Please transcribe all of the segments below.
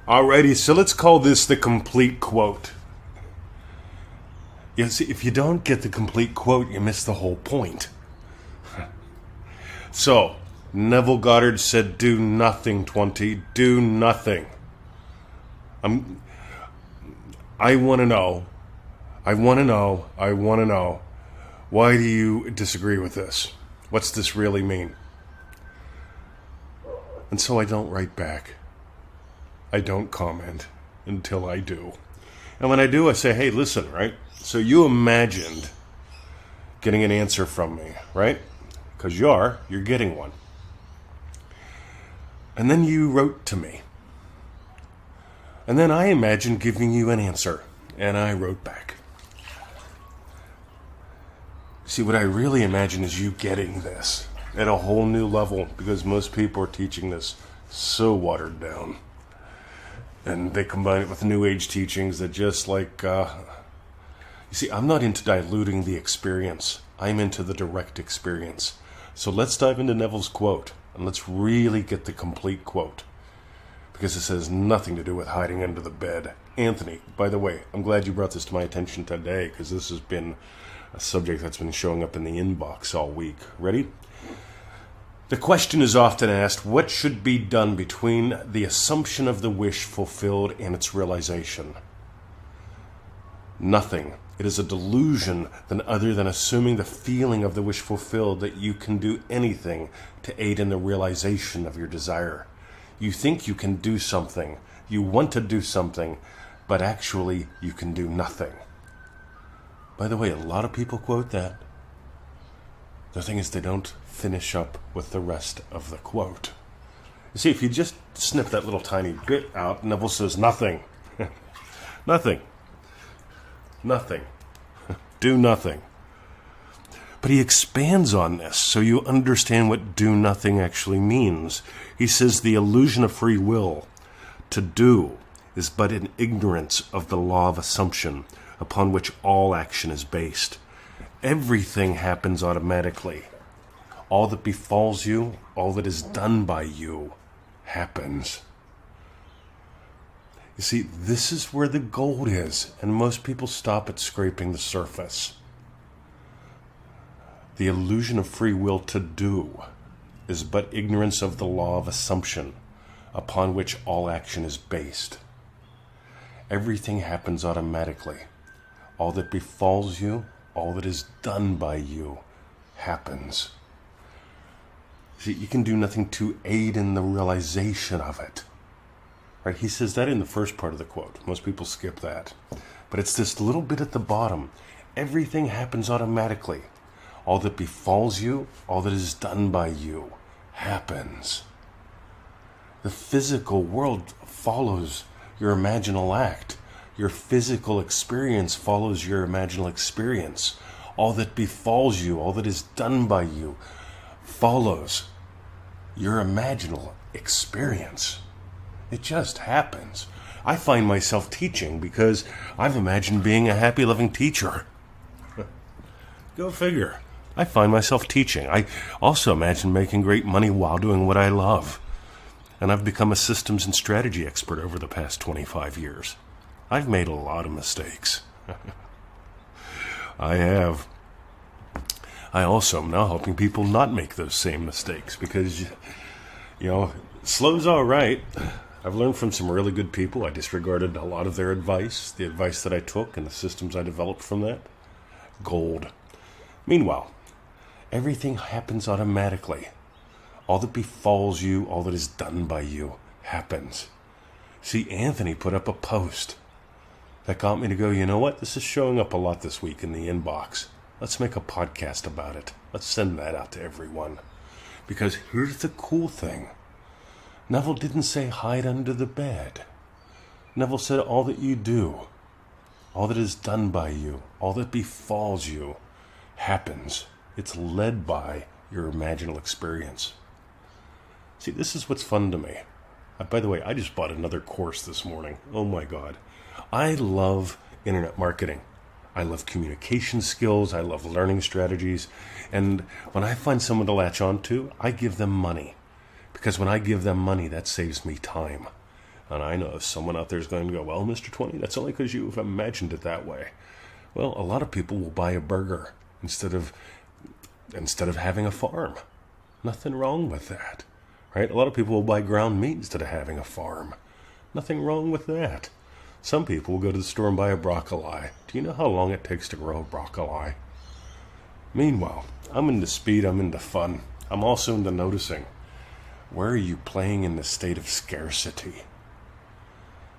Alrighty, so let's call this the complete quote. You see, if you don't get the complete quote, you miss the whole point. So, Neville Goddard said, do nothing, 20. Do nothing. I want to know. Why do you disagree with this? What's this really mean? And so I don't write back. I don't comment until I do. And when I do, I say, hey, listen, right? So you imagined getting an answer from me, right? Because you're getting one. And then you wrote to me. And then I imagined giving you an answer. And I wrote back. See, what I really imagine is you getting this at a whole new level, because most people are teaching this so watered down. And they combine it with New Age teachings that just like... You see, I'm not into diluting the experience. I'm into the direct experience. So let's dive into Neville's quote, and let's really get the complete quote, because this has nothing to do with hiding under the bed. Anthony, by the way, I'm glad you brought this to my attention today, because this has been a subject that's been showing up in the inbox all week. Ready? The question is often asked, what should be done between the assumption of the wish fulfilled and its realization? Nothing. It is a delusion other than assuming the feeling of the wish fulfilled that you can do anything to aid in the realization of your desire. You think you can do something, you want to do something, but actually you can do nothing. By the way, a lot of people quote that. The thing is, they don't finish up with the rest of the quote. You see, if you just snip that little tiny bit out, Neville says nothing. Nothing. Nothing. Do nothing. But he expands on this so you understand what do nothing actually means. He says the illusion of free will to do is but an ignorance of the law of assumption upon which all action is based. Everything happens automatically. All that befalls you, all that is done by you, happens. You see, this is where the gold is, and most people stop at scraping the surface. The illusion of free will to do is but ignorance of the law of assumption upon which all action is based. Everything happens automatically. All that befalls you, all that is done by you, happens. See, you can do nothing to aid in the realization of it. Right? He says that in the first part of the quote. Most people skip that. But it's this little bit at the bottom. Everything happens automatically. All that befalls you, all that is done by you, happens. The physical world follows your imaginal act. Your physical experience follows your imaginal experience. All that befalls you, all that is done by you, follows your imaginal experience. It just happens. I find myself teaching because I've imagined being a happy, loving teacher. Go figure. I find myself teaching. I also imagine making great money while doing what I love. And I've become a systems and strategy expert over the past 25 years. I've made a lot of mistakes. I have. I also am now helping people not make those same mistakes because, slow's all right. I've learned from some really good people. I disregarded a lot of their advice, the advice that I took and the systems I developed from that. Gold. Meanwhile, everything happens automatically. All that befalls you, all that is done by you, happens. See, Anthony put up a post that got me to go, you know what? This is showing up a lot this week in the inbox. Let's make a podcast about it. Let's send that out to everyone. Because here's the cool thing. Neville didn't say hide under the bed. Neville said all that you do, all that is done by you, all that befalls you, happens. It's led by your imaginal experience. See, this is what's fun to me. By the way, I just bought another course this morning. Oh my God. I love internet marketing. I love communication skills. I love learning strategies. And when I find someone to latch on to, I give them money. Because when I give them money, that saves me time. And I know someone out there is going to go, well, Mr. 20, that's only because you've imagined it that way. Well, a lot of people will buy a burger instead of having a farm. Nothing wrong with that, right? A lot of people will buy ground meat instead of having a farm. Nothing wrong with that. Some people will go to the store and buy a broccoli. Do you know how long it takes to grow a broccoli? Meanwhile, I'm into speed, I'm into fun. I'm also into noticing. Where are you playing in the state of scarcity?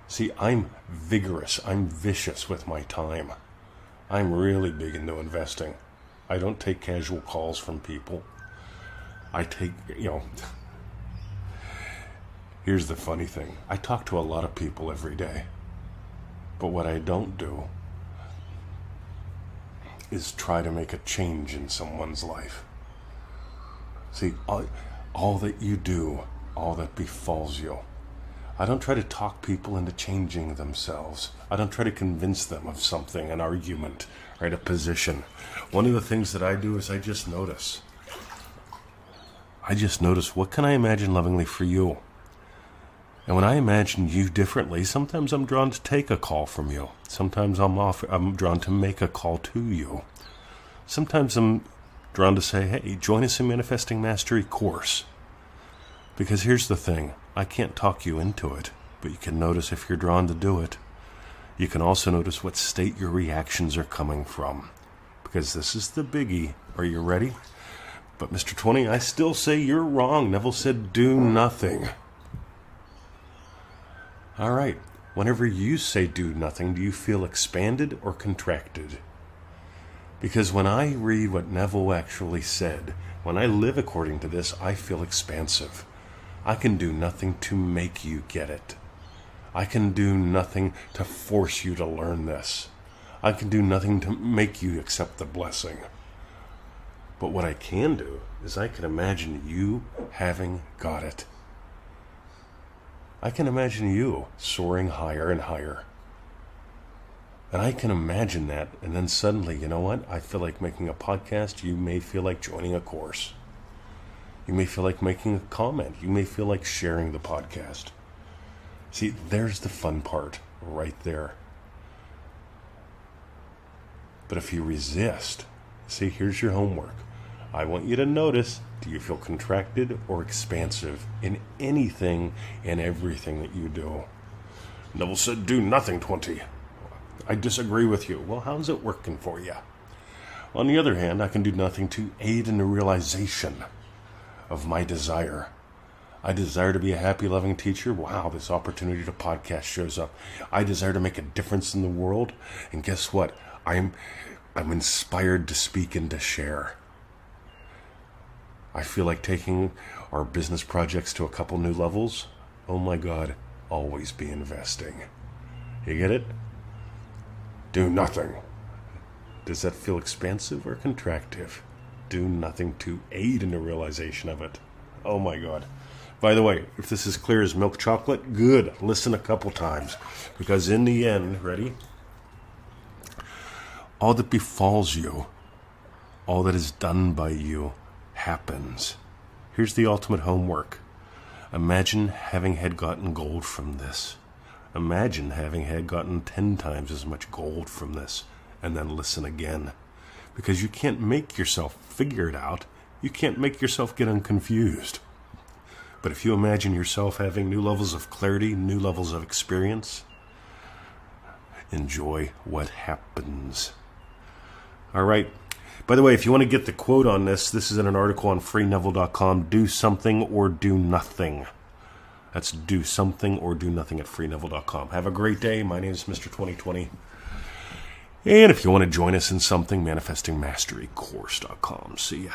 See, I'm vigorous, I'm vicious with my time. I'm really big into investing. I don't take casual calls from people. I take, here's the funny thing. I talk to a lot of people every day. But what I don't do is try to make a change in someone's life. See, all that you do, all that befalls you, I don't try to talk people into changing themselves. I don't try to convince them of something, an argument, right, a position. One of the things that I do is I just notice. What can I imagine lovingly for you? And when I imagine you differently, sometimes I'm drawn to take a call from you. Sometimes I'm drawn to make a call to you. Sometimes I'm drawn to say, hey, join us in Manifesting Mastery course. Because here's the thing. I can't talk you into it, but you can notice if you're drawn to do it. You can also notice what state your reactions are coming from. Because this is the biggie. Are you ready? But Mr. 20, I still say you're wrong. Neville said do nothing. All right. Whenever you say do nothing, do you feel expanded or contracted? Because when I read what Neville actually said, when I live according to this, I feel expansive. I can do nothing to make you get it. I can do nothing to force you to learn this. I can do nothing to make you accept the blessing. But what I can do is I can imagine you having got it. I can imagine you soaring higher and higher. And I can imagine that, and then suddenly, you know what? I feel like making a podcast. You may feel like joining a course. You may feel like making a comment. You may feel like sharing the podcast. See, there's the fun part right there. But if you resist, see, here's your homework. I want you to notice, do you feel contracted or expansive in anything and everything that you do? Neville said, do nothing, 20. I disagree with you. Well, how's it working for you? On the other hand, I can do nothing to aid in the realization of my desire. I desire to be a happy, loving teacher. Wow, this opportunity to podcast shows up. I desire to make a difference in the world. And guess what? I'm inspired to speak and to share. I feel like taking our business projects to a couple new levels. Oh my God, always be investing. You get it? Do nothing. Does that feel expansive or contractive? Do nothing to aid in the realization of it. Oh my God. By the way, if this is clear as milk chocolate, good. Listen a couple times. Because in the end, ready? All that befalls you, all that is done by you, happens. Here's the ultimate homework. Imagine having had gotten gold from this. Imagine having had gotten 10 times as much gold from this. And then listen again. Because you can't make yourself figure it out. You can't make yourself get unconfused. But if you imagine yourself having new levels of clarity, new levels of experience, enjoy what happens. All right. By the way, if you want to get the quote on this, this is in an article on freeneville.com. Do something or do nothing. That's do something or do nothing at freeneville.com. Have a great day. My name is Mr. 2020. And if you want to join us in something, manifestingmasterycourse.com. See ya.